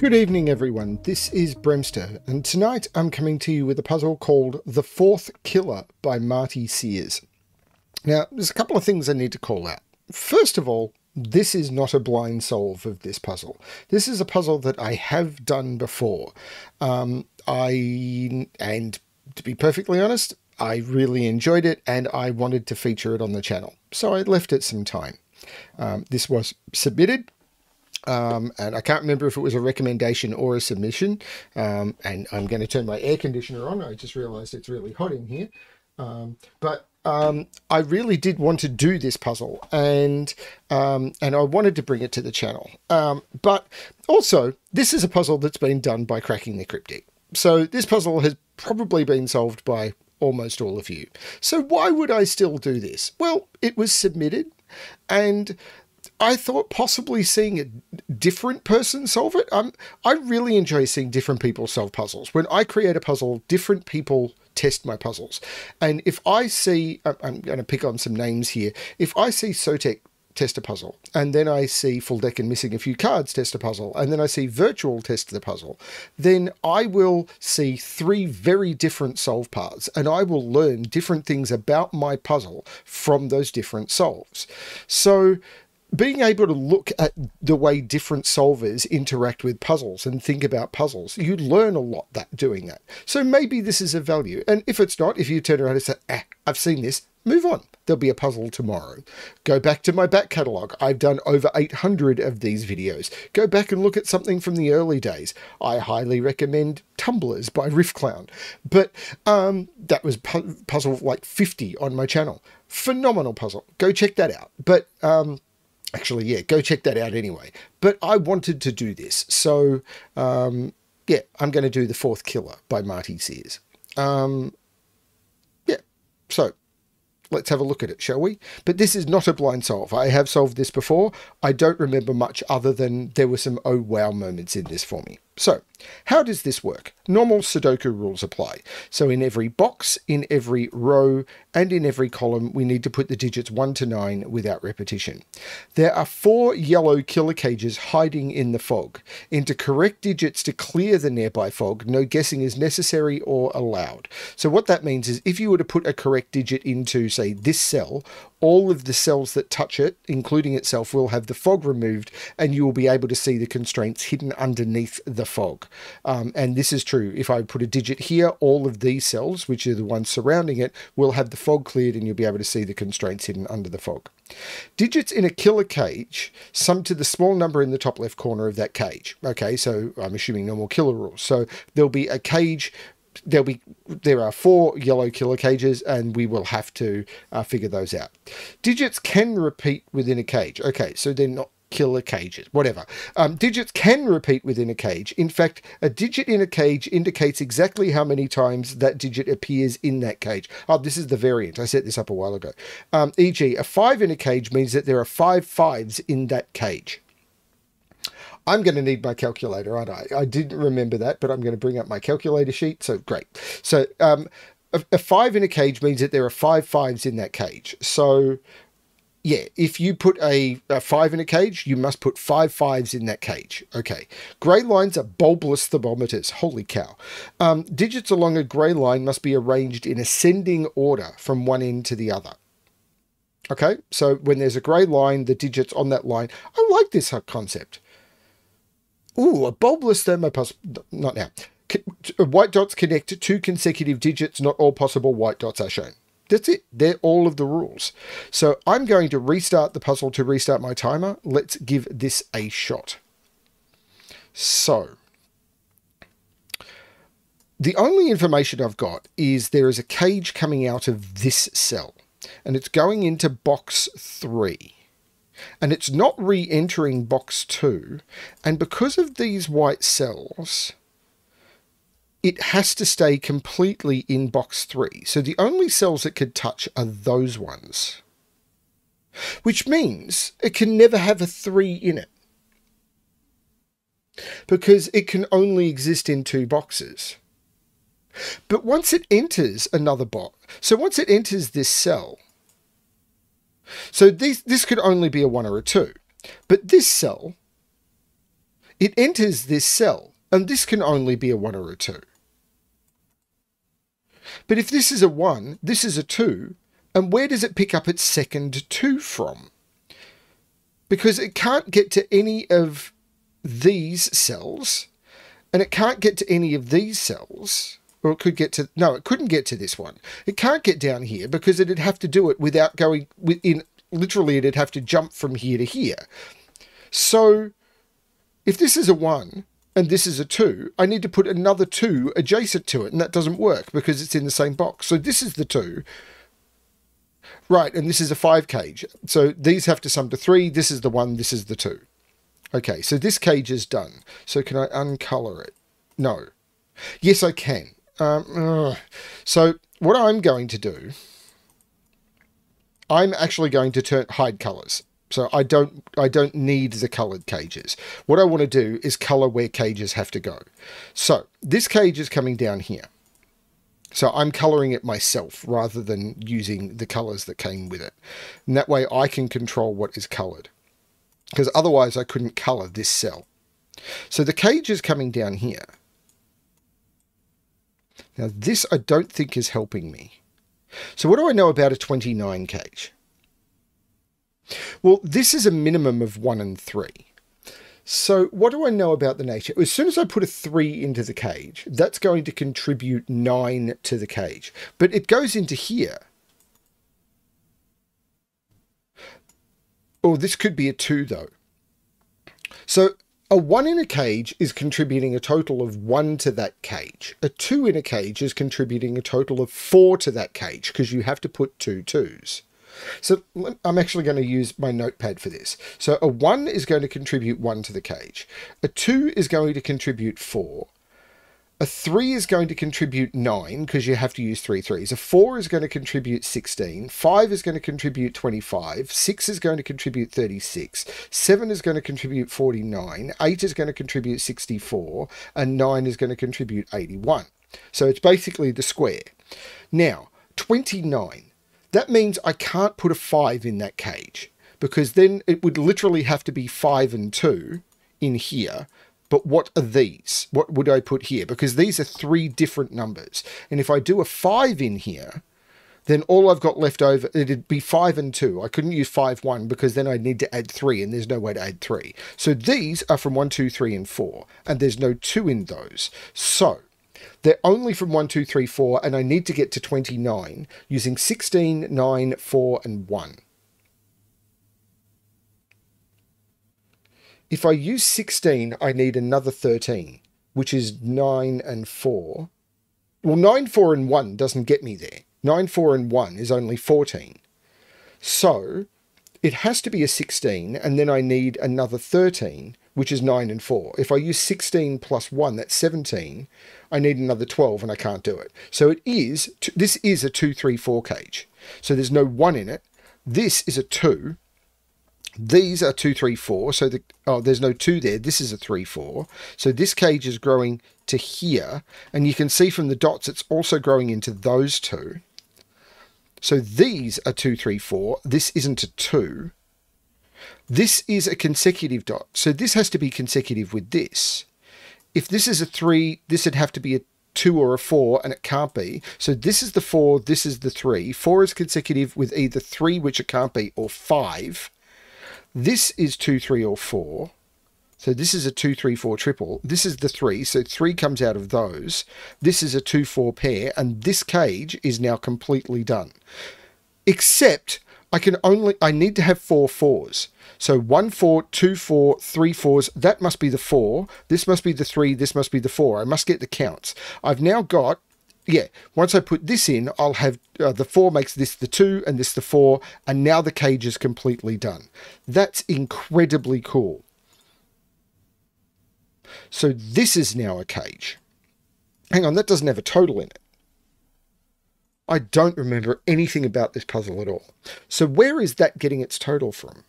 Good evening everyone, this is BremSter, and tonight I'm coming to you with a puzzle called The Fourth Killer by Marty Sears. Now, there's a couple of things I need to call out. First of all, this is not a blind solve of this puzzle. This is a puzzle that I have done before. And to be perfectly honest, I really enjoyed it and I wanted to feature it on the channel. So I left it some time. This was submitted. And I can't remember if it was a recommendation or a submission. And I'm going to turn my air conditioner on. I just realized it's really hot in here. I really did want to do this puzzle, and I wanted to bring it to the channel. But also, this is a puzzle that's been done by Cracking the Cryptic. So this puzzle has probably been solved by almost all of you. So why would I still do this? Well, it was submitted, and I thought possibly seeing a different person solve it. I really enjoy seeing different people solve puzzles. When I create a puzzle, different people test my puzzles. And if I see, I'm going to pick on some names here. If I see Sotek test a puzzle, and then I see Full Deck and Missing a Few Cards test a puzzle, and then I see Virtual test the puzzle, then I will see three very different solve paths, and I will learn different things about my puzzle from those different solves. So being able to look at the way different solvers interact with puzzles and think about puzzles, you learn a lot doing that. So maybe this is of value. And if it's not, if you turn around and say, I've seen this, move on. There'll be a puzzle tomorrow. Go back to my back catalogue. I've done over 800 of these videos. Go back and look at something from the early days. I highly recommend Tumblers by Riff Clown. But that was puzzle like 50 on my channel. Phenomenal puzzle. Go check that out. But actually, yeah, go check that out anyway. But I wanted to do this. So, yeah, I'm going to do The Fourth Killer by Marty Sears. Yeah, so let's have a look at it, shall we? But this is not a blind solve. I have solved this before. I don't remember much other than there were some oh wow moments in this for me. So, how does this work? Normal Sudoku rules apply. So in every box, in every row, and in every column, we need to put the digits 1 to 9 without repetition. There are 4 yellow killer cages hiding in the fog. Enter correct digits to clear the nearby fog. No guessing is necessary or allowed. So what that means is if you were to put a correct digit into, say, this cell, all of the cells that touch it, including itself, will have the fog removed, and you will be able to see the constraints hidden underneath the fog. And this is true. If I put a digit here, all of these cells, which are the ones surrounding it, will have the fog cleared, and you'll be able to see the constraints hidden under the fog. Digits in a killer cage sum to the small number in the top left corner of that cage. Okay, so I'm assuming normal killer rules. So there'll be a cage. There are 4 yellow killer cages, and we will have to figure those out. Digits can repeat within a cage. Okay, so they're not killer cages, whatever. Digits can repeat within a cage. In fact, a digit in a cage indicates exactly how many times that digit appears in that cage. Oh, this is the variant. I set this up a while ago. E.g., a 5 in a cage means that there are 5 5s in that cage. I'm going to need my calculator, aren't I? I didn't remember that, but I'm going to bring up my calculator sheet. So great. So a 5 in a cage means that there are 5 5s in that cage. So yeah, if you put a 5 in a cage, you must put 5 5s in that cage. Okay. Grey lines are bulbless thermometers. Holy cow. Digits along a grey line must be arranged in ascending order from one end to the other. Okay. So when there's a grey line, the digits on that line. I like this concept. Ooh, a bulbless thermo puzzle. Not now. White dots connect 2 consecutive digits. Not all possible white dots are shown. That's it. They're all of the rules. So I'm going to restart the puzzle to restart my timer. Let's give this a shot. So the only information I've got is there is a cage coming out of this cell, and it's going into box 3. And it's not re-entering box 2. And because of these white cells, it has to stay completely in box 3. So the only cells it could touch are those ones. Which means it can never have a 3 in it. Because it can only exist in 2 boxes. But once it enters another box, so once it enters this cell, so this could only be a 1 or a 2. But this cell it enters this cell, and this can only be a 1 or a 2. But if this is a 1, this is a 2, and where does it pick up its second 2 from? Because it can't get to any of these cells, and it can't get to any of these cells, or it could get to, no, it couldn't get to this one. It can't get down here because it'd have to do it without going within, literally it'd have to jump from here to here. So if this is a 1 and this is a 2, I need to put another 2 adjacent to it, and that doesn't work because it's in the same box. So this is the 2. Right, and this is a 5 cage. So these have to sum to 3. This is the 1, this is the 2. Okay, so this cage is done. So can I uncolour it? No. Yes, I can. So what I'm going to do, I'm actually going to hide colours. So I don't need the coloured cages. What I want to do is colour where cages have to go. So this cage is coming down here. So I'm colouring it myself rather than using the colours that came with it. And that way I can control what is coloured. Because otherwise I couldn't colour this cell. So the cage is coming down here. Now this I don't think is helping me. So what do I know about a 29 cage? Well, this is a minimum of 1 and 3. So what do I know about the nature? As soon as I put a 3 into the cage, that's going to contribute 9 to the cage. But it goes into here. Oh, this could be a 2 though. So a 1 in a cage is contributing a total of 1 to that cage. A 2 in a cage is contributing a total of 4 to that cage because you have to put 2 2s. So I'm actually going to use my notepad for this. So a 1 is going to contribute 1 to the cage. A 2 is going to contribute 4. A 3 is going to contribute 9 because you have to use 3 3s. A 4 is going to contribute 16. 5 is going to contribute 25. 6 is going to contribute 36. 7 is going to contribute 49. 8 is going to contribute 64. And 9 is going to contribute 81. So it's basically the square. Now, 29. That means I can't put a 5 in that cage because then it would literally have to be 5 and 2 in here. But what are these? What would I put here? Because these are 3 different numbers. And if I do a 5 in here, then all I've got left over, it'd be 5 and 2. I couldn't use 5, 1 because then I'd need to add 3 and there's no way to add 3. So these are from 1, 2, 3 and 4 and there's no 2 in those. So they're only from 1, 2, 3, 4 and I need to get to 29 using 16, 9, 4 and 1. If I use 16, I need another 13, which is 9 and 4. Well, 9, 4 and 1 doesn't get me there. 9, 4 and 1 is only 14. So it has to be a 16 and then I need another 13, which is 9 and 4. If I use 16 plus 1, that's 17. I need another 12 and I can't do it. So this is a 2, 3, 4 cage. So there's no 1 in it. This is a 2. These are 2, 3, 4. So there's no 2 there. This is a 3, 4. So this cage is growing to here. And you can see from the dots, it's also growing into those 2. So these are 2, 3, 4. This isn't a 2. This is a consecutive dot. So this has to be consecutive with this. If this is a 3, this would have to be a 2 or a 4, and it can't be. So this is the 4, this is the 3. 4 is consecutive with either 3, which it can't be, or 5. This is 2, 3, or 4. So this is a 2, 3, 4 triple. This is the 3, so 3 comes out of those. This is a 2, 4 pair, and this cage is now completely done. Except I need to have 4 4s. So 1 4, 2 4, 3 4s. That must be the 4. This must be the 3. This must be the 4. I must get the counts. I've now got, yeah, once I put this in, I'll have the 4 makes this the 2 and this the 4. And now the cage is completely done. That's incredibly cool. So this is now a cage. Hang on, that doesn't have a total in it. I don't remember anything about this puzzle at all. So where is that getting its total from?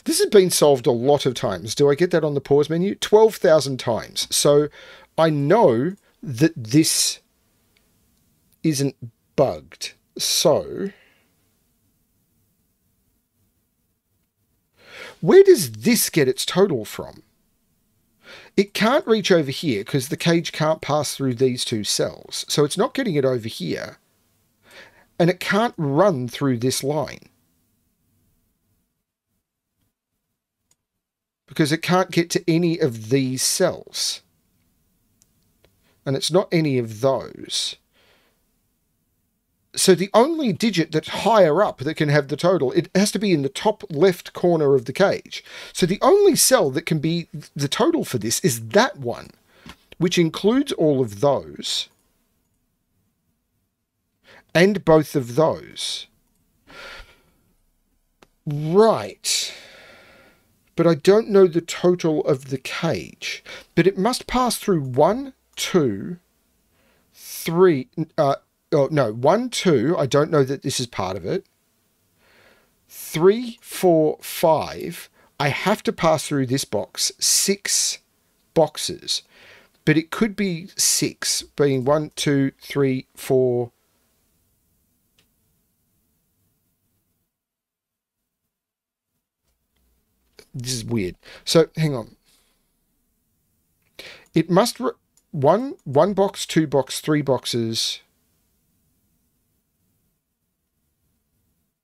This has been solved a lot of times. Do I get that on the pause menu? 12,000 times. So I know that this isn't bugged. So Where does this get its total from? It can't reach over here because the cage can't pass through these two cells. So it's not getting it over here. And it can't run through this line. Because it can't get to any of these cells. And it's not any of those. So the only digit that's higher up that can have the total, it has to be in the top left corner of the cage. So the only cell that can be the total for this is that one, which includes all of those and both of those. Right. But I don't know the total of the cage. But it must pass through 1, 2, 3... Oh, no, 1, 2, I don't know that this is part of it. 3, 4, 5, I have to pass through this box, 6 boxes. But it could be 6, being 1, 2, 3, 4. This is weird. So, hang on. It must... one box, 2 box, 3 boxes...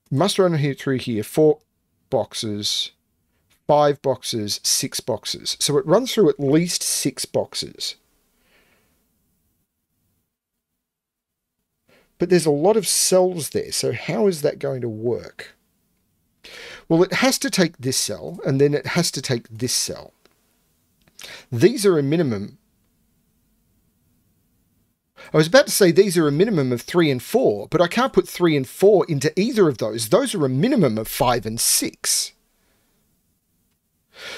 Must run here through here, 4 boxes, 5 boxes, 6 boxes. So it runs through at least 6 boxes. But there's a lot of cells there, so how is that going to work? Well, it has to take this cell, and then it has to take this cell. These are a minimum... I was about to say these are a minimum of 3 and 4, but I can't put 3 and 4 into either of those. Those are a minimum of 5 and 6.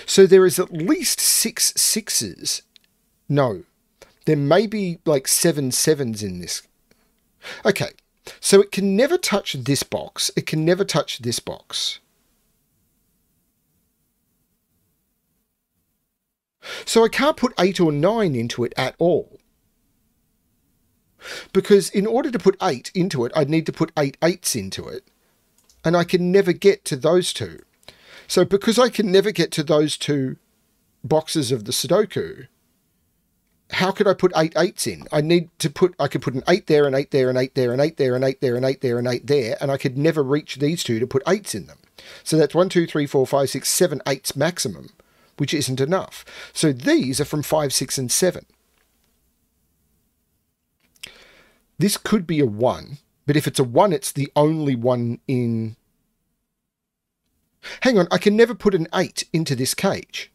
So there is at least 6 sixes. No, there may be like 7 sevens in this. Okay, so it can never touch this box. It can never touch this box. So I can't put 8 or 9 into it at all. Because in order to put 8 into it, I'd need to put 8 eighths into it. And I can never get to those two. So because I can never get to those 2 boxes of the Sudoku, how could I put 8 eighths in? I could put an 8 there, an 8 there, an 8 there, an 8 there, an 8 there, an 8 there, an 8 there, and I could never reach these 2 to put 8s in them. So that's 1, 2, 3, 4, 5, 6, 7 eighths maximum, which isn't enough. So these are from 5, 6, and 7. This could be a 1, but if it's a 1, it's the only one in... Hang on, I can never put an 8 into this cage.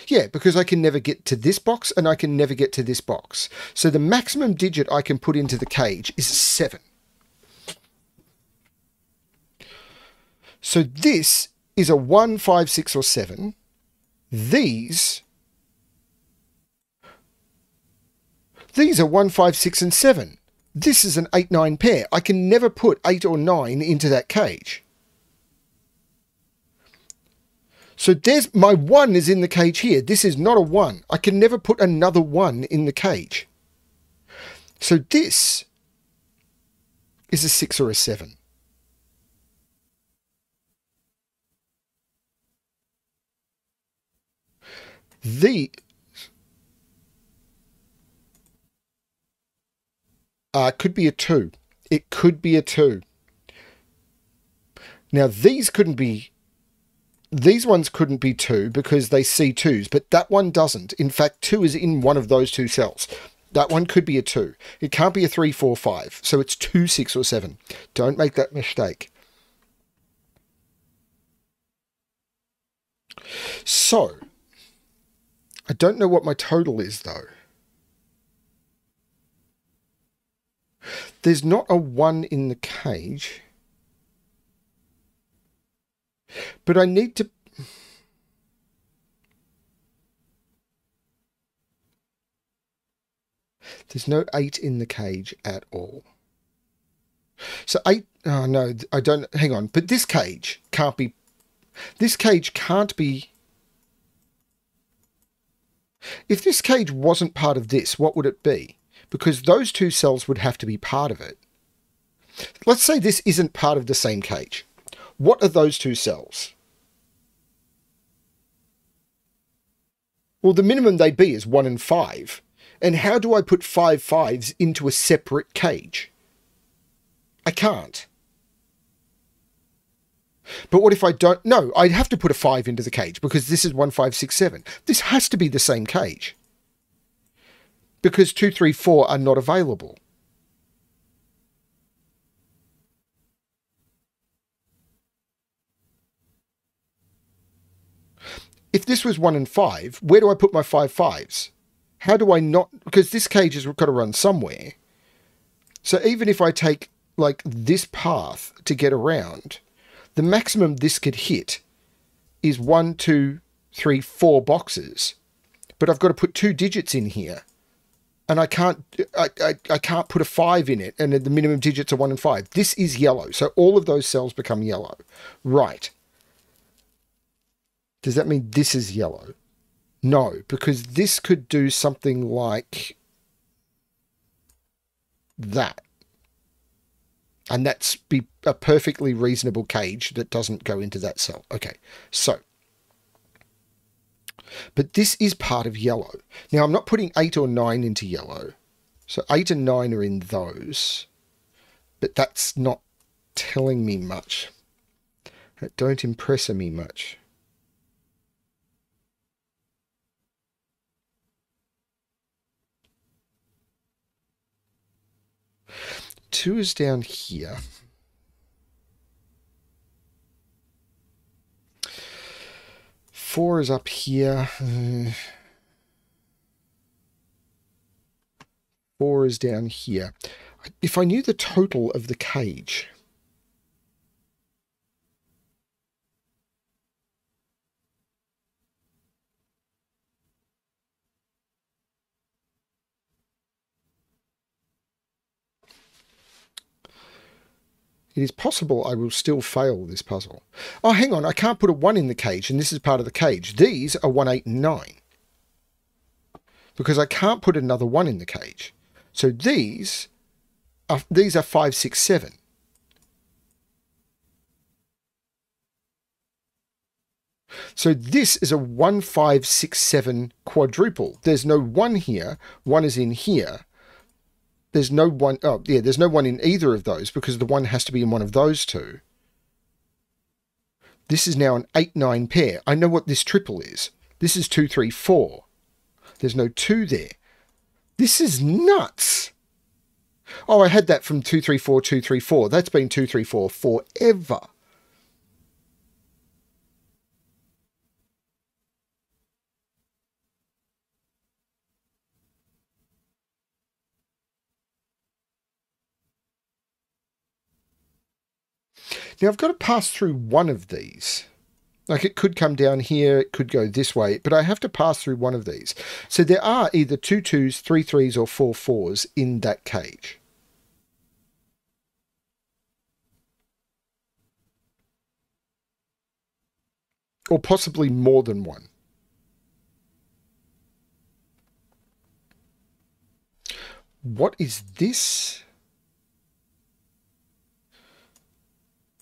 Yeah, because I can never get to this box and I can never get to this box. So the maximum digit I can put into the cage is 7. So this is a 1, 5, 6, or 7. These are 1, 5, 6, and 7. This is an 8, 9 pair. I can never put 8 or 9 into that cage. So there's my 1 is in the cage here. This is not a 1. I can never put another 1 in the cage. So this is a 6 or a 7. Could be a 2. It could be a 2. Now these ones couldn't be 2 because they see 2s, but that one doesn't. In fact, 2 is in one of those 2 cells. That one could be a 2. It can't be a 3, 4, 5. So it's 2, 6, or 7. Don't make that mistake. So, I don't know what my total is though. There's not a 1 in the cage. But I need to... There's no 8 in the cage at all. So 8... Oh, no, I don't... Hang on. But this cage can't be... This cage can't be... If this cage wasn't part of this, what would it be? Because those 2 cells would have to be part of it. Let's say this isn't part of the same cage. What are those two cells? Well, the minimum they'd be is 1 and 5. And how do I put 5 5s into a separate cage? I can't. But what if I don't? No, I'd have to put a 5 into the cage because this is 1 5 6 7. This has to be the same cage. Because 2 3 4 are not available. If this was 1 and 5, where do I put my 5 5s? How do I not? Because this cage has got to run somewhere. So even if I take like this path to get around, the maximum this could hit is 1, 2, 3, 4 boxes. But I've got to put 2 digits in here. And I can't put a 5 in it, and the minimum digits are 1 and 5. This is yellow, so all of those cells become yellow. Right. Does that mean this is yellow? No, because this could do something like that. And that's be a perfectly reasonable cage that doesn't go into that cell. Okay, so. But this is part of yellow. Now, I'm not putting 8 or 9 into yellow. So 8 and 9 are in those. But that's not telling me much. That don't impress me much. Two is down here. Four is up here. Four is down here. If I knew the total of the cage. It is possible I will still fail this puzzle. Oh, hang on. I can't put a 1 in the cage, and this is part of the cage. These are 1, 8, and 9. Because I can't put another 1 in the cage. So these are 5, 6, 7. So this is a 1, 5, 6, 7 quadruple. There's no 1 here. 1 is in here. There's no 1. Oh, yeah, there's no 1 in either of those because the 1 has to be in one of those two. This is now an 8, 9 pair. I know what this triple is. This is 2, 3, 4. There's no 2 there. This is nuts. Oh, I had that from 2, 3, 4, 2, 3, 4. That's been 2, 3, 4 forever. Now, I've got to pass through one of these. Like, it could come down here, it could go this way, but I have to pass through one of these. So there are either 2 2s, 3 3s, or 4 4s in that cage. Or possibly more than one. What is this?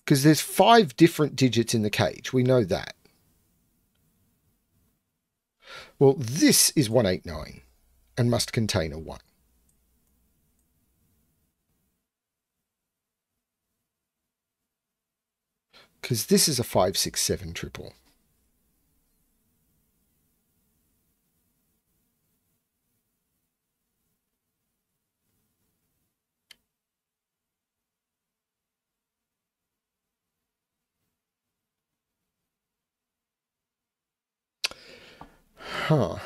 Because there's 5 different digits in the cage. We know that. Well, this is 189 and must contain a 1. Because this is a 5, 6, 7 triple. Huh.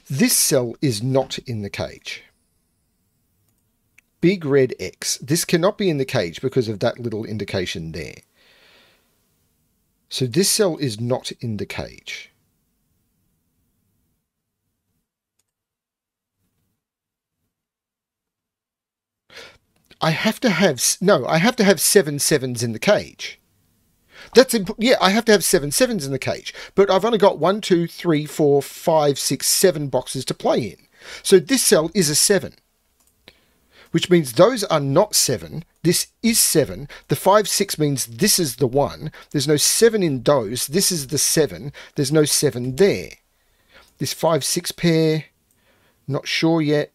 This cell is not in the cage. Big red X. This cannot be in the cage because of that little indication there. So this cell is not in the cage. I have to have 7 7s in the cage. That's yeah, I have to have 7 sevens in the cage, but I've only got 1, 2, 3, 4, 5, 6, 7 boxes to play in. So this cell is a 7, which means those are not 7. This is 7. The 5, 6 means this is the 1. There's no 7 in those. This is the 7. There's no 7 there. This 5, 6 pair, not sure yet.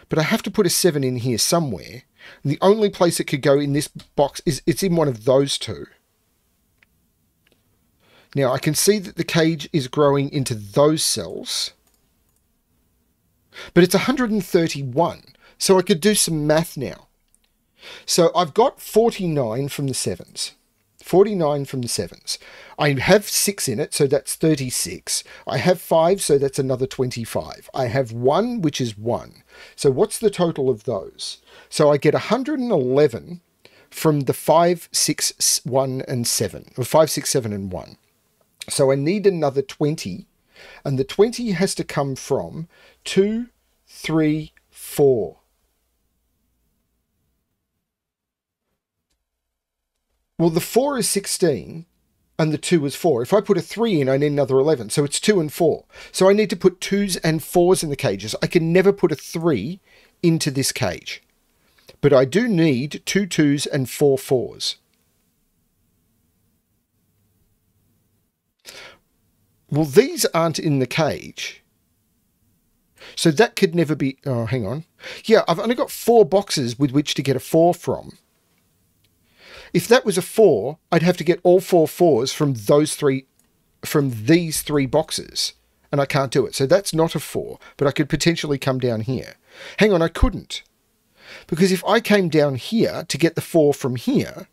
But I have to put a 7 in here somewhere. And the only place it could go in this box is it's in one of those two. Now I can see that the cage is growing into those cells. But it's 131. So I could do some math now. So I've got 49 from the 7s. 49 from the 7s. I have 6 in it, so that's 36. I have 5, so that's another 25. I have 1, which is 1. So what's the total of those? So I get 111 from the 5, 6, 1, and 7. Or 5, 6, 7, and 1. So I need another 20. And the 20 has to come from 2, 3, 4. Well, the 4 is 16 and the 2 is 4. If I put a 3 in, I need another 11. So it's 2 and 4. So I need to put 2s and 4s in the cages. I can never put a 3 into this cage. But I do need 2 2s and 4 4s. Well, these aren't in the cage. So that could never be... Oh, hang on. Yeah, I've only got 4 boxes with which to get a 4 from. If that was a 4, I'd have to get all 4 4s from these 3 boxes. And I can't do it. So that's not a 4, but I could potentially come down here. Hang on, I couldn't. Because if I came down here to get the 4 from here,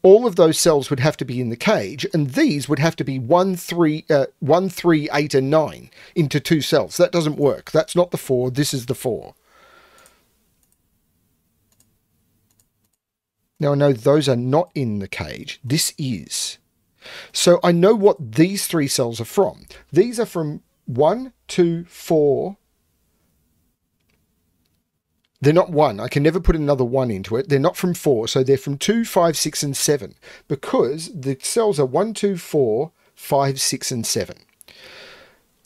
all of those cells would have to be in the cage, and these would have to be 1, 3, 8, and 9 into 2 cells. That doesn't work. That's not the 4. This is the 4. Now I know those are not in the cage. This is. So I know what these 3 cells are from. These are from 1, 2, 4. They're not 1. I can never put another 1 into it. They're not from 4. So they're from 2, 5, 6, and 7. Because the cells are 1, 2, 4, 5, 6, and 7.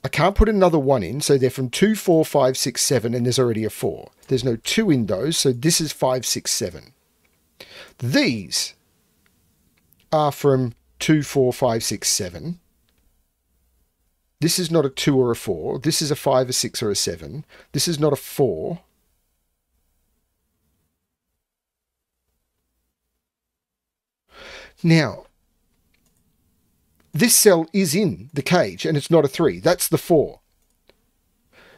I can't put another 1 in. So they're from 2, 4, 5, 6, 7. And there's already a 4. There's no 2 in those. So this is 5, 6, 7. These are from 2, 4, 5, 6, 7. This is not a 2 or a 4. This is a 5, a 6, or a 7. This is not a 4. Now, this cell is in the cage and it's not a 3. That's the 4.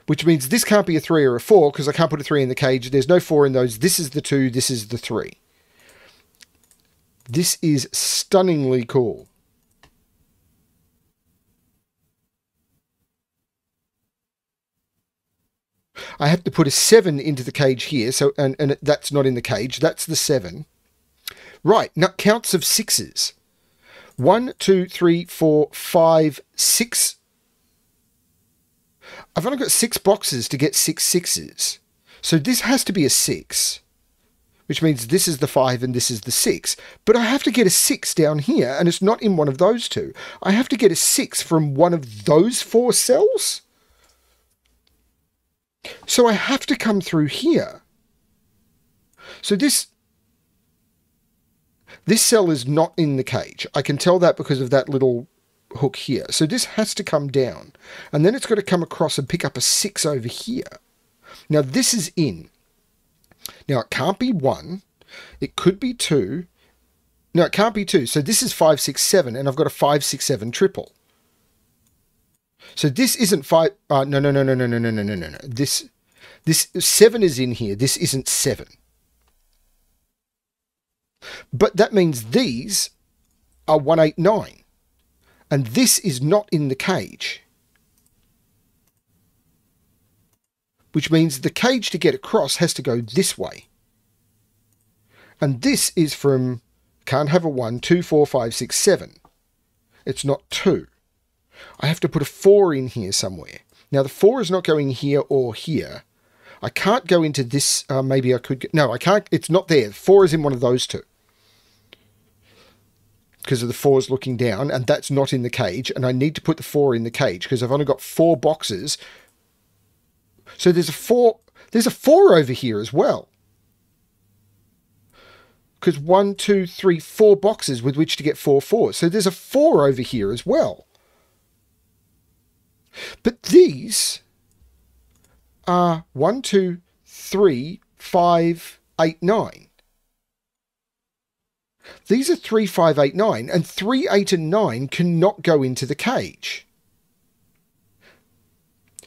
Which means this can't be a 3 or a 4 because I can't put a 3 in the cage. There's no 4 in those. This is the 2. This is the 3. This is stunningly cool. I have to put a 7 into the cage here, so and that's not in the cage. That's the 7. Right, now counts of 6s. 1, 2, 3, 4, 5, 6. I've only got 6 boxes to get 6 6s. So this has to be a 6. Which means this is the 5 and this is the 6. But I have to get a 6 down here, and it's not in one of those 2. I have to get a 6 from one of those 4 cells. So I have to come through here. So this cell is not in the cage. I can tell that because of that little hook here. So this has to come down. And then it's got to come across and pick up a 6 over here. Now this is in. Now, it can't be 1. It could be 2. No, it can't be 2. So this is 5, 6, 7, and I've got a 5, 6, 7 triple. So this isn't 5. No. This 7 is in here. This isn't 7. But that means these are 1, 8, 9. And this is not in the cage. Which means the cage to get across has to go this way. And this is from, can't have a 1, 2, 4, 5, 6, 7. It's not 2. I have to put a 4 in here somewhere. Now the 4 is not going here or here. I can't go into this, maybe I could, no, I can't, it's not there. 4 is in one of those 2. because of the 4s looking down, and that's not in the cage, and I need to put the 4 in the cage because I've only got 4 boxes. So there's a 4 over here as well. Because 1, 2, 3, 4 boxes with which to get 4 4s. So there's a 4 over here as well. But these are 1, 2, 3, 5, 8, 9. These are 3, 5, 8, 9, and 3, 8, and 9 cannot go into the cage.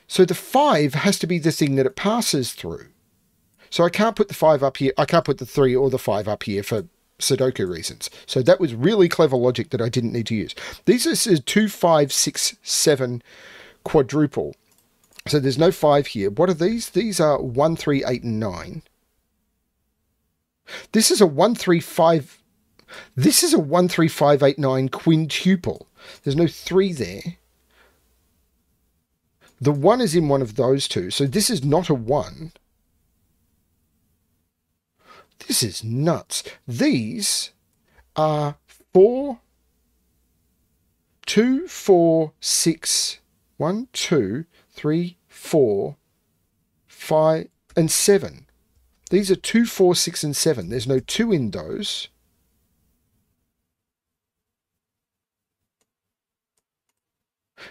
So the 5 has to be the thing that it passes through. So I can't put the 5 up here. I can't put the 3 or the 5 up here for Sudoku reasons. So that was really clever logic that I didn't need to use. These are 2, 5, 6, 7 quadruple. So there's no 5 here. What are these? These are 1, 3, 8, and 9. This is a 1, 3, 5. This is a 1, 3, 5, 8, 9 quintuple. There's no 3 there. The 1 is in one of those two. So this is not a 1. This is nuts. These are 4, 2, 4, 6, 1, 2, 3, 4, 5, and 7. These are 2, 4, 6, and 7. There's no 2 in those.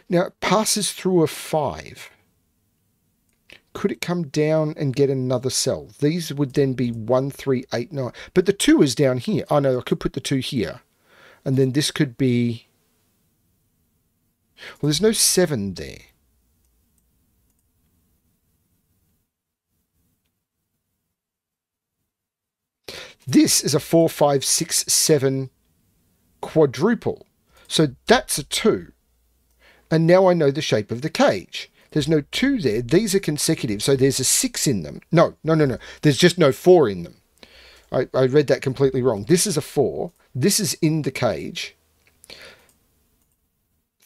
Now, it passes through a 5. Could it come down and get another cell? These would then be 1, 3, 8, 9. But the 2 is down here. Oh, no, I could put the 2 here. And then this could be... Well, there's no 7 there. This is a 4, 5, 6, 7 quadruple. So that's a 2. And now I know the shape of the cage. There's no 2 there. These are consecutive, so there's a 6 in them. No. There's just no 4 in them. I read that completely wrong. This is a 4. This is in the cage.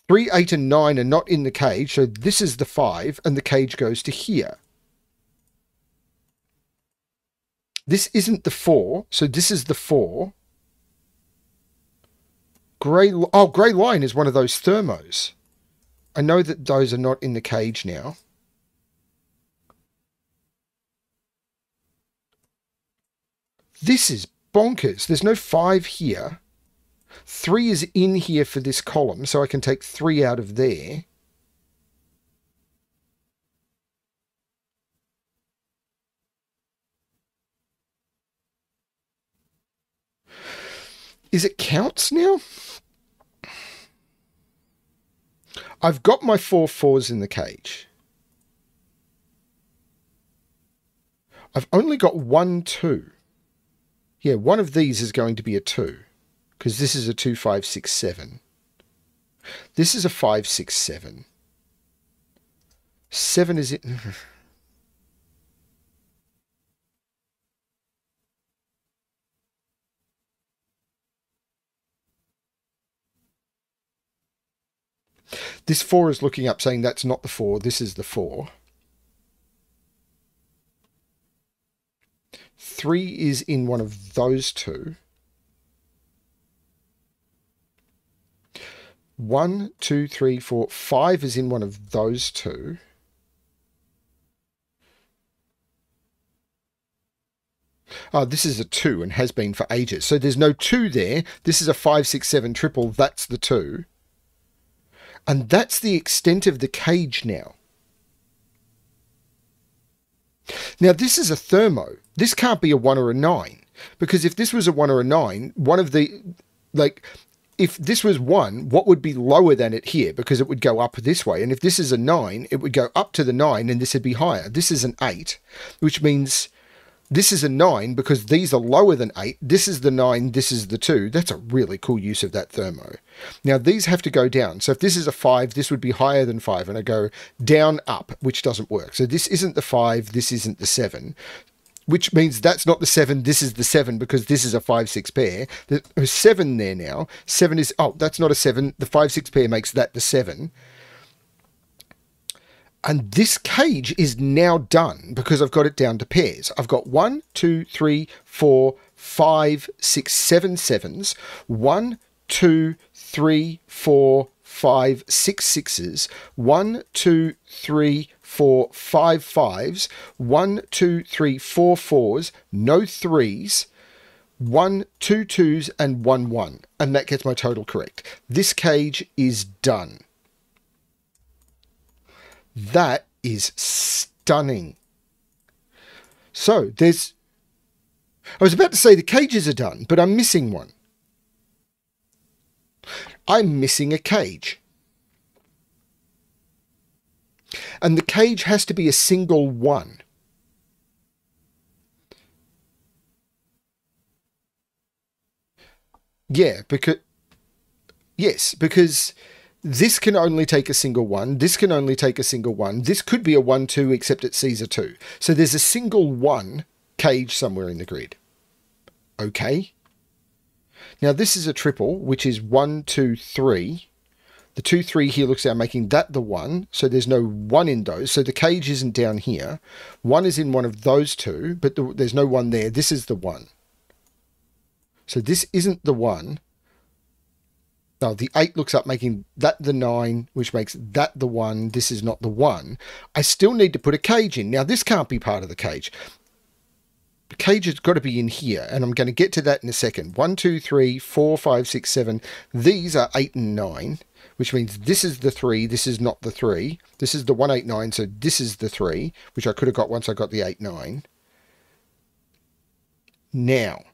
3, 8, and 9 are not in the cage, so this is the 5, and the cage goes to here. This isn't the 4, so this is the 4. Grey line is one of those thermos. I know that those are not in the cage now. This is bonkers. There's no 5 here. 3 is in here for this column, so I can take 3 out of there. Is it counts now? I've got my 4 4s in the cage. I've only got 1 2. Yeah, one of these is going to be a 2. Because this is a 2, 5, 6, 7. This is a 5, 6, 7. 7 is it? This 4 is looking up saying that's not the 4, this is the 4. 3 is in one of those two. 1, 2, 3, 4, 5 is in one of those two. This is a 2 and has been for ages. So there's no 2 there. This is a 5, 6, 7 triple. That's the 2. And that's the extent of the cage now. Now, this is a thermo. This can't be a 1 or a 9. Because if this was a 1 or a 9, one of the... Like, if this was 1, what would be lower than it here? Because it would go up this way. And if this is a 9, it would go up to the 9 and this would be higher. This is an 8, which means... This is a 9 because these are lower than 8. This is the 9, this is the 2. That's a really cool use of that thermo. Now, these have to go down. So if this is a 5, this would be higher than 5. And I go down, up, which doesn't work. So this isn't the 5, this isn't the 7. Which means that's not the 7, this is the 7 because this is a 5, 6 pair. There's 7 there now. 7 is... Oh, that's not a 7. The 5, 6 pair makes that the 7. And this cage is now done because I've got it down to pairs. I've got 1, 2, 3, 4, 5, 6, 7 sevens. 1, 2, 3, 4, 5, 6 sixes, 1, 2, 3, 4, 5 fives, 1, 2, 3, 4 fours, no threes, 1, 2 twos, and 1, 1. And that gets my total correct. This cage is done. That is stunning. So there's... I was about to say the cages are done, but I'm missing one. I'm missing a cage. And the cage has to be a single one. Yeah, because... Yes, because this can only take a single one. This can only take a single one. This could be a 1, 2, except it sees a 2. So there's a single one cage somewhere in the grid. Okay. Now this is a triple, which is 1, 2, 3. The 2, 3 here looks down, making that the 1. So there's no 1 in those. So the cage isn't down here. 1 is in one of those two, but there's no 1 there. This is the 1. So this isn't the 1. Now the 8 looks up, making that the 9, which makes that the 1. This is not the 1. I still need to put a cage in. Now this can't be part of the cage. The cage has got to be in here, and I'm going to get to that in a second. 1, 2, 3, 4, 5, 6, 7. These are 8 and 9, which means this is the 3. This is not the 3. This is the 1, 8, 9, so this is the 3, which I could have got once I got the 8, 9. Now,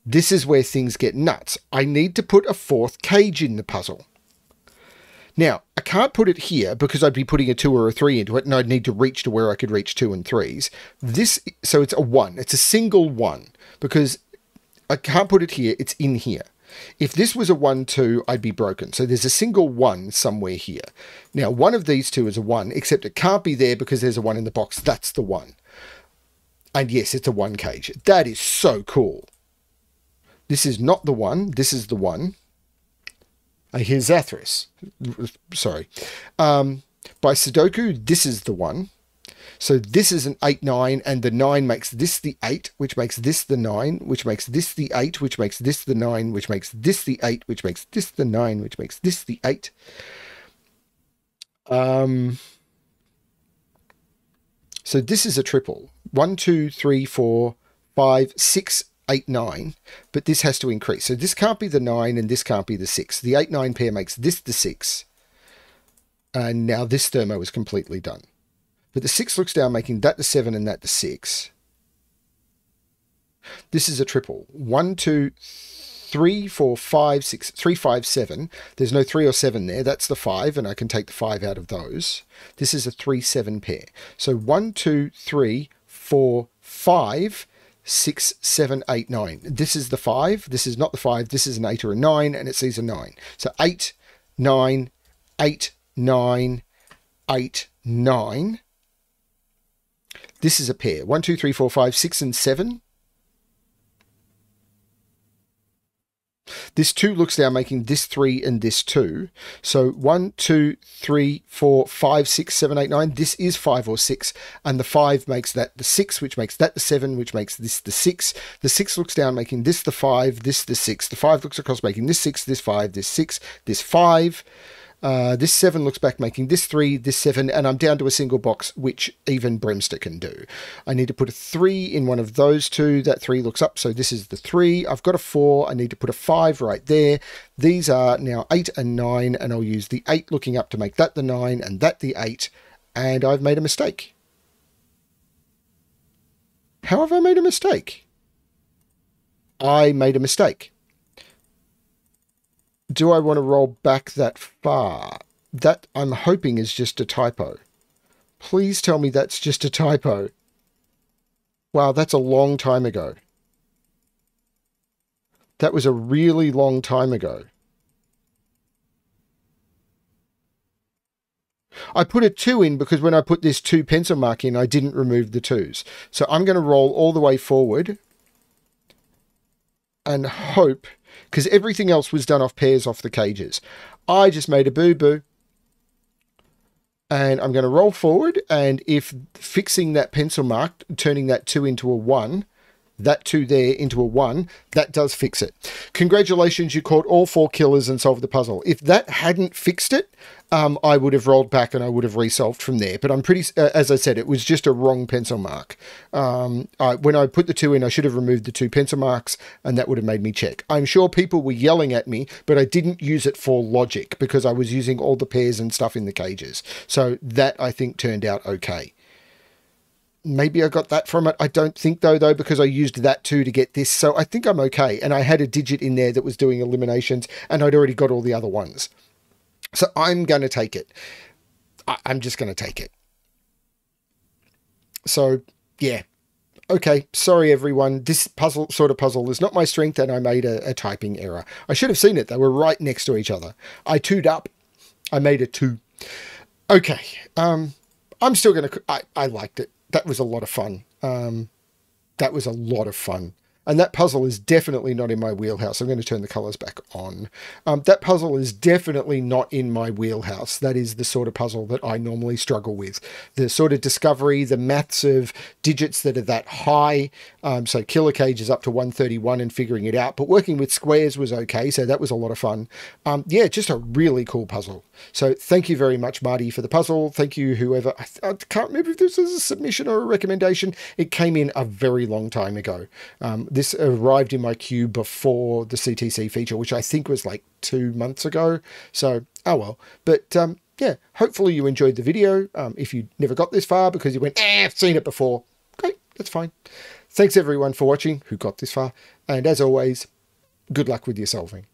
this is where things get nuts. I need to put a 4th cage in the puzzle. Now, I can't put it here because I'd be putting a 2 or a 3 into it, and I'd need to reach to where I could reach 2 and 3s. So it's a 1. It's a single 1 because I can't put it here. It's in here. If this was a 1, 2, I'd be broken. So there's a single 1 somewhere here. Now, one of these two is a 1, except it can't be there because there's a 1 in the box. That's the 1. And yes, it's a 1 cage. That is so cool. This is not the 1. This is the 1. Here's Zathras. Sorry. By Sudoku, this is the 1. So this is an 8, 9, and the 9 makes this the 8, which makes this the 9, which makes this the 8, which makes this the 9, which makes this the 8, which makes this the 9, which makes this the 8. So this is a triple. 1, 2, 3, 4, 5, 6, 8, 9, but this has to increase. So this can't be the 9 and this can't be the 6. The 8, 9 pair makes this the 6. And now this thermo is completely done. But the 6 looks down, making that the 7 and that the 6. This is a triple. 1, 2, 3, 4, 5, 6, 3, 5, 7. There's no 3 or 7 there. That's the 5, and I can take the 5 out of those. This is a 3, 7 pair. So 1, 2, 3, 4, 5, 6, 7, 8, 9. This is the 5. This is not the 5. This is an 8 or a 9, and it sees a 9. So 8, 9, 8, 9, 8, 9. This is a pair. 1, 2, 3, 4, 5, 6, and 7. This 2 looks down, making this 3 and this 2. So 1, 2, 3, 4, 5, 6, 7, 8, 9. This is 5 or 6. And the 5 makes that the 6, which makes that the 7, which makes this the 6. The 6 looks down, making this the 5, this the 6. The 5 looks across, making this 6, this 5, this 6, this 5. This 7 looks back, making this 3, this 7, and I'm down to a single box, which even BremSter can do. I need to put a 3 in one of those two. That 3 looks up, so this is the 3. I've got a 4. I need to put a 5 right there. These are now 8 and 9, and I'll use the 8 looking up to make that the 9 and that the 8, and I've made a mistake. How have I made a mistake? I made a mistake. Do I want to roll back that far? That, I'm hoping, is just a typo. Please tell me that's just a typo. Wow, that's a long time ago. That was a really long time ago. I put a 2 in because when I put this 2 pencil mark in, I didn't remove the 2s. So I'm going to roll all the way forward and hope, because everything else was done off pairs off the cages. I just made a boo-boo. And I'm going to roll forward, and if fixing that pencil mark, turning that 2 into a 1, that 2 there into a 1, that does fix it. Congratulations, you caught all 4 killers and solved the puzzle. If that hadn't fixed it, I would have rolled back and I would have resolved from there. But I'm pretty, as I said, it was just a wrong pencil mark. When I put the 2 in, I should have removed the 2 pencil marks, and that would have made me check. I'm sure people were yelling at me, but I didn't use it for logic because I was using all the pairs and stuff in the cages. So that, I think, turned out okay. Maybe I got that from it. I don't think though, because I used that 2 to get this. So I think I'm okay. And I had a digit in there that was doing eliminations, and I'd already got all the other ones. So I'm going to take it. I'm just going to take it. So, yeah. Okay, sorry everyone. This sort of puzzle is not my strength, and I made a typing error. I should have seen it. They were right next to each other. I 2'd up. I made a 2. Okay. I'm still going to... I liked it. That was a lot of fun. That was a lot of fun. And that puzzle is definitely not in my wheelhouse. I'm going to turn the colors back on. That puzzle is definitely not in my wheelhouse. That is the sort of puzzle that I normally struggle with. The sort of discovery, the maths of digits that are that high. So killer cage is up to 131 and figuring it out. But working with squares was okay. So that was a lot of fun. Yeah, just a really cool puzzle. So thank you very much, Marty, for the puzzle. Thank you, whoever. I can't remember if this was a submission or a recommendation. It came in a very long time ago. This arrived in my queue before the CTC feature, which I think was like 2 months ago. So, oh well. But yeah, hopefully you enjoyed the video. If you never got this far because you went, I've seen it before. Okay, that's fine. Thanks everyone for watching who got this far. And as always, good luck with your solving.